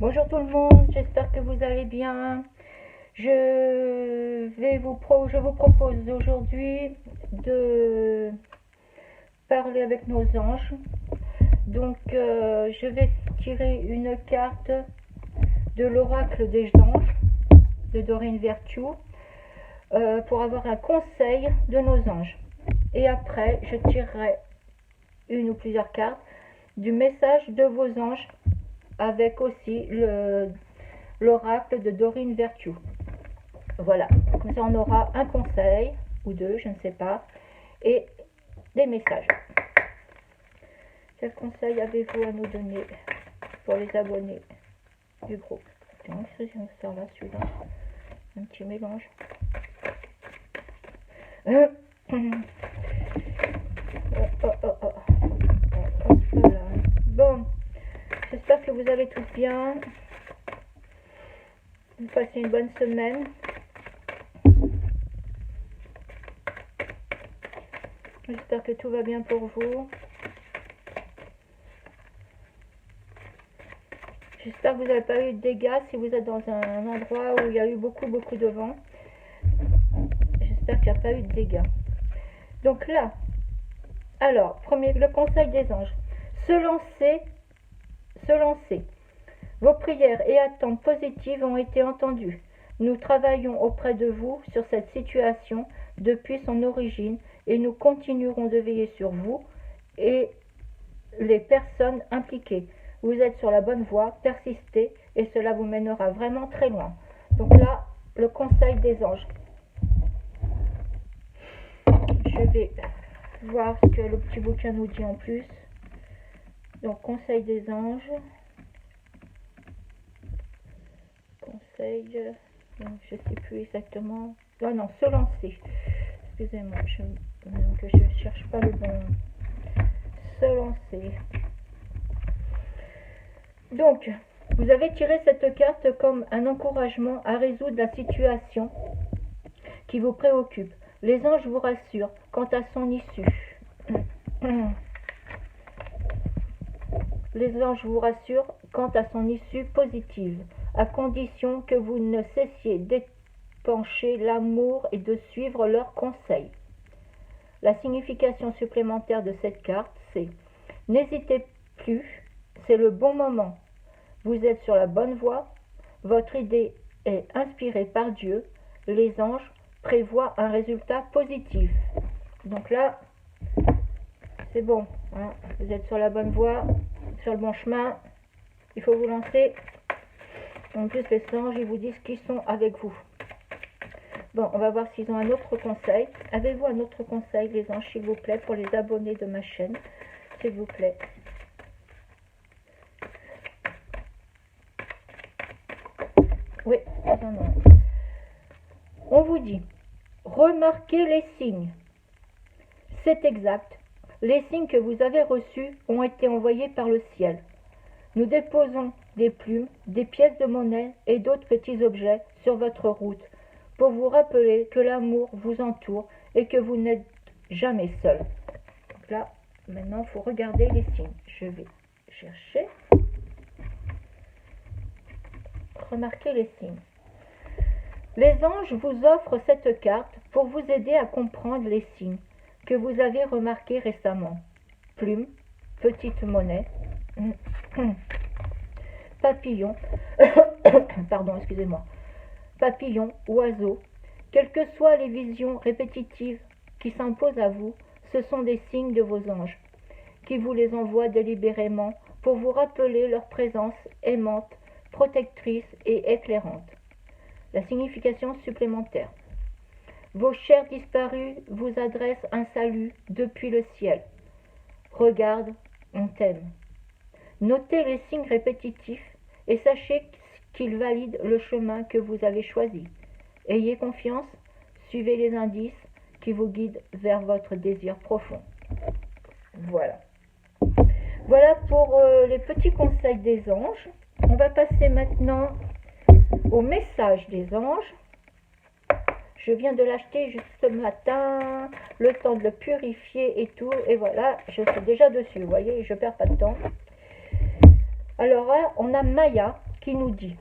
Bonjour tout le monde, j'espère que vous allez bien. Je vous propose aujourd'hui de parler avec nos anges. Donc je vais tirer une carte de l'oracle des anges de Doreen Virtue pour avoir un conseil de nos anges. Et après, je tirerai une ou plusieurs cartes du message de vos anges avec aussi l'oracle de Doreen Virtue. Voilà, comme ça on aura un conseil ou deux, je ne sais pas, et des messages. Quel conseil avez-vous à nous donner pour les abonnés du groupe? Qu'est-ce que ça là, celui-là? Un petit mélange. Voilà. Bon, j'espère que vous allez tous bien. Vous passez une bonne semaine. J'espère que tout va bien pour vous. J'espère que vous n'avez pas eu de dégâts si vous êtes dans un endroit où il y a eu beaucoup de vent. J'espère qu'il n'y a pas eu de dégâts. Donc là, alors, le conseil des anges. Se lancer. Vos prières et attentes positives ont été entendues. Nous travaillons auprès de vous sur cette situation depuis son origine et nous continuerons de veiller sur vous et les personnes impliquées. Vous êtes sur la bonne voie, persistez et cela vous mènera vraiment très loin. Donc là, le conseil des anges. Je vais voir ce que le petit bouquin nous dit en plus. Donc, conseil des anges. Conseil, je ne sais plus exactement. Oh non, se lancer. Excusez-moi, je ne cherche pas le bon. Se lancer. Donc, vous avez tiré cette carte comme un encouragement à résoudre la situation qui vous préoccupe. Les anges vous rassurent quant à son issue. Les anges vous rassurent quant à son issue positive, à condition que vous ne cessiez d'épancher l'amour et de suivre leurs conseils. La signification supplémentaire de cette carte, c'est « N'hésitez plus, c'est le bon moment. Vous êtes sur la bonne voie, votre idée est inspirée par Dieu, les anges prévoient un résultat positif. » Donc là, c'est bon, hein, vous êtes sur la bonne voie, sur le bon chemin, il faut vous lancer. En plus, les anges, ils vous disent qu'ils sont avec vous. Bon, on va voir s'ils ont un autre conseil. Avez-vous un autre conseil, les anges, s'il vous plaît, pour les abonnés de ma chaîne, s'il vous plaît? Oui, non. On vous dit, remarquez les signes. C'est exact. Les signes que vous avez reçus ont été envoyés par le ciel. Nous déposons des plumes, des pièces de monnaie et d'autres petits objets sur votre route pour vous rappeler que l'amour vous entoure et que vous n'êtes jamais seul. Donc là, maintenant, il faut regarder les signes. Je vais chercher. Remarquez les signes. Les anges vous offrent cette carte pour vous aider à comprendre les signes que vous avez remarqués récemment. Plumes, petite monnaie, papillon, pardon, excusez-moi, papillon, oiseau, quelles que soient les visions répétitives qui s'imposent à vous, ce sont des signes de vos anges, qui vous les envoient délibérément pour vous rappeler leur présence aimante, protectrice et éclairante. La signification supplémentaire. Vos chers disparus vous adressent un salut depuis le ciel. Regarde, on t'aime. Notez les signes répétitifs et sachez qu'ils valident le chemin que vous avez choisi. Ayez confiance, suivez les indices qui vous guident vers votre désir profond. Voilà. Voilà pour les petits conseils des anges. On va passer maintenant au message des anges. Je viens de l'acheter juste ce matin, le temps de le purifier et tout. Et voilà, je suis déjà dessus, vous voyez, je ne perds pas de temps. Alors là, on a Maya qui nous dit: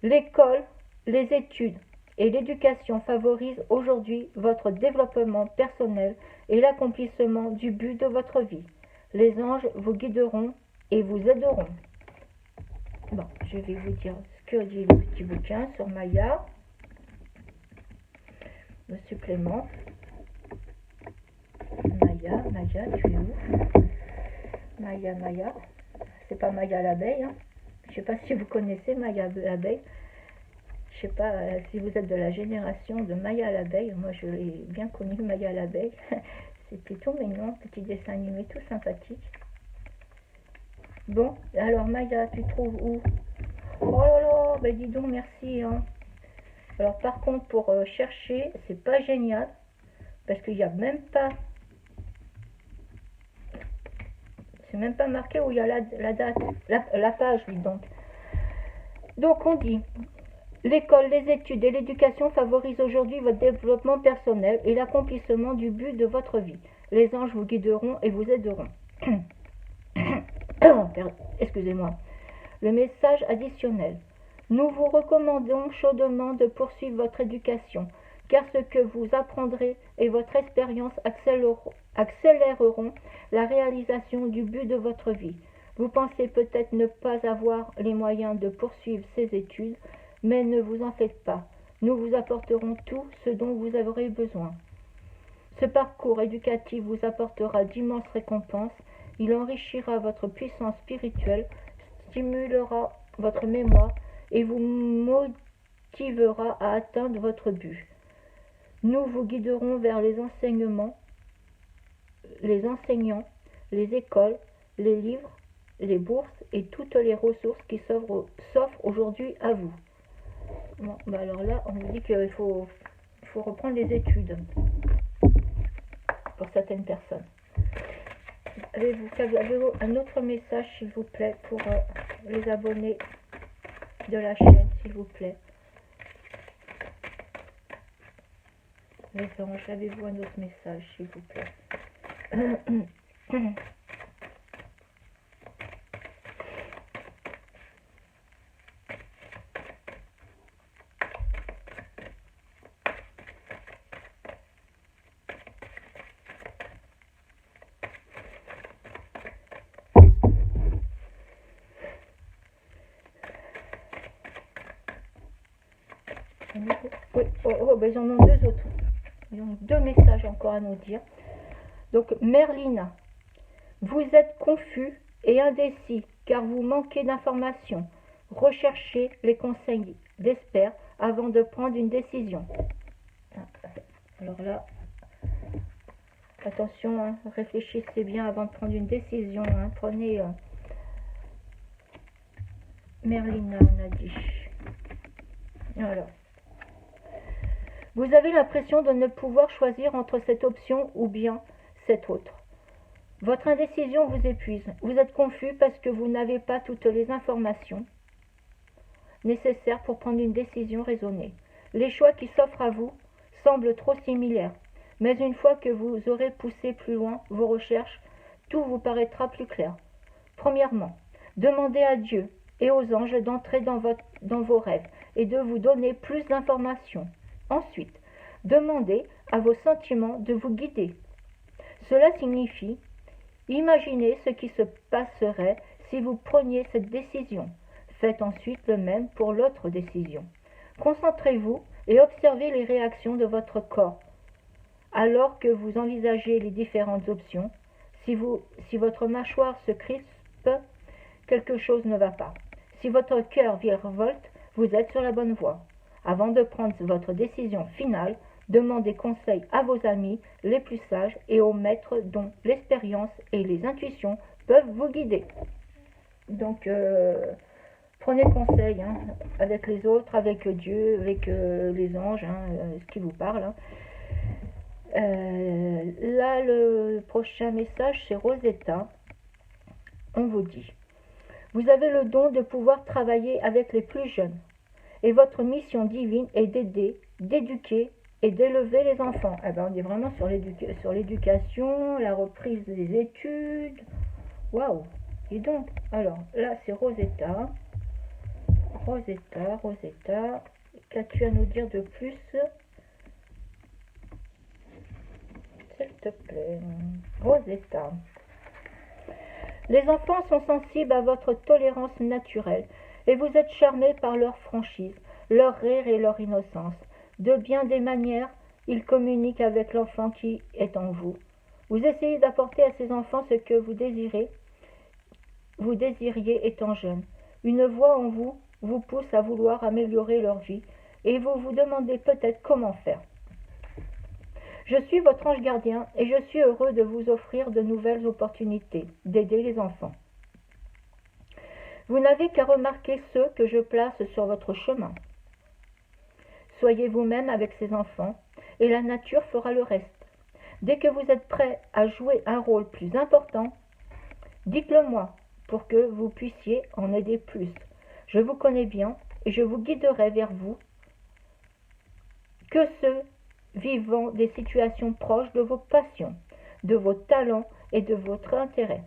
l'école, les études et l'éducation favorisent aujourd'hui votre développement personnel et l'accomplissement du but de votre vie. Les anges vous guideront et vous aideront. Bon, je vais vous dire ce que dit le petit bouquin sur Maya. Le supplément. Maya, tu es où? Maya. C'est pas Maya l'abeille. Hein. Je sais pas si vous connaissez Maya l'abeille. Je sais pas si vous êtes de la génération de Maya l'abeille. Moi, je l'ai bien connu, Maya l'abeille. C'était tout mignon, petit dessin animé, tout sympathique. Bon, alors Maya, tu trouves où? Oh là là, ben dis donc, merci. Hein. Alors par contre, pour chercher, c'est pas génial, parce qu'il n'y a même pas... C'est même pas marqué où il y a la date, la page, dis donc. Donc on dit: l'école, les études et l'éducation favorisent aujourd'hui votre développement personnel et l'accomplissement du but de votre vie. Les anges vous guideront et vous aideront. Excusez-moi. Le message additionnel. Nous vous recommandons chaudement de poursuivre votre éducation, car ce que vous apprendrez et votre expérience accéléreront la réalisation du but de votre vie. Vous pensez peut-être ne pas avoir les moyens de poursuivre ces études, mais ne vous en faites pas. Nous vous apporterons tout ce dont vous aurez besoin. Ce parcours éducatif vous apportera d'immenses récompenses. Il enrichira votre puissance spirituelle, stimulera votre mémoire et vous motivera à atteindre votre but. Nous vous guiderons vers les enseignements, les enseignants, les écoles, les livres, les bourses et toutes les ressources qui s'offrent aujourd'hui à vous. Bon, bah alors là, on nous dit qu'il faut reprendre les études pour certaines personnes. Avez-vous un autre message, s'il vous plaît, pour les abonnés de la chaîne, s'il vous plaît? Les anges, avez-vous un autre message, s'il vous plaît? Oui, ben ils en ont deux autres. Ils ont deux messages encore à nous dire. Donc, Merlina, vous êtes confus et indécis car vous manquez d'informations. Recherchez les conseils d'experts avant de prendre une décision. Alors là, attention, hein, réfléchissez bien avant de prendre une décision. Hein, prenez Merlina, on a dit. Voilà. Vous avez l'impression de ne pouvoir choisir entre cette option ou bien cette autre. Votre indécision vous épuise. Vous êtes confus parce que vous n'avez pas toutes les informations nécessaires pour prendre une décision raisonnée. Les choix qui s'offrent à vous semblent trop similaires. Mais une fois que vous aurez poussé plus loin vos recherches, tout vous paraîtra plus clair. Premièrement, demandez à Dieu et aux anges d'entrer dans vos rêves et de vous donner plus d'informations. Ensuite, demandez à vos sentiments de vous guider. Cela signifie, imaginez ce qui se passerait si vous preniez cette décision. Faites ensuite le même pour l'autre décision. Concentrez-vous et observez les réactions de votre corps. Alors que vous envisagez les différentes options, si votre mâchoire se crispe, quelque chose ne va pas. Si votre cœur virevolte, vous êtes sur la bonne voie. Avant de prendre votre décision finale, demandez conseil à vos amis les plus sages et aux maîtres dont l'expérience et les intuitions peuvent vous guider. Donc, prenez conseil hein, avec les autres, avec Dieu, avec les anges, ce qui vous parle. Hein. Là, le prochain message, c'est Rosetta. On vous dit: vous avez le don de pouvoir travailler avec les plus jeunes. Et votre mission divine est d'aider, d'éduquer et d'élever les enfants. Eh ben, on est vraiment sur l'éducation, la reprise des études. Waouh! Et donc, alors, là, c'est Rosetta. Rosetta, Rosetta, qu'as-tu à nous dire de plus? S'il te plaît. Rosetta. Les enfants sont sensibles à votre tolérance naturelle et vous êtes charmés par leur franchise, leur rire et leur innocence. De bien des manières, ils communiquent avec l'enfant qui est en vous. Vous essayez d'apporter à ces enfants ce que vous désiriez étant jeune. Une voix en vous vous pousse à vouloir améliorer leur vie et vous vous demandez peut-être comment faire. Je suis votre ange gardien et je suis heureux de vous offrir de nouvelles opportunités d'aider les enfants. Vous n'avez qu'à remarquer ceux que je place sur votre chemin. Soyez vous-même avec ces enfants et la nature fera le reste. Dès que vous êtes prêt à jouer un rôle plus important, dites-le moi pour que vous puissiez en aider plus. Je vous connais bien et je vous guiderai vers vous que ceux vivant des situations proches de vos passions, de vos talents et de votre intérêt.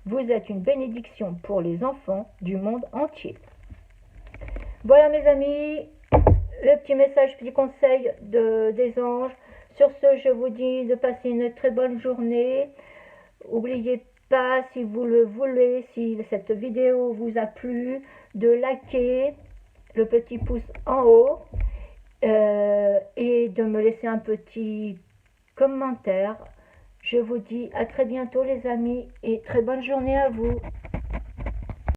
Vous êtes une bénédiction pour les enfants du monde entier. Voilà mes amis, le petit message, petit conseil des anges. Sur ce, je vous dis de passer une très bonne journée. N'oubliez pas, si vous le voulez, si cette vidéo vous a plu, de liker le petit pouce en haut et de me laisser un petit commentaire. Je vous dis à très bientôt les amis et très bonne journée à vous.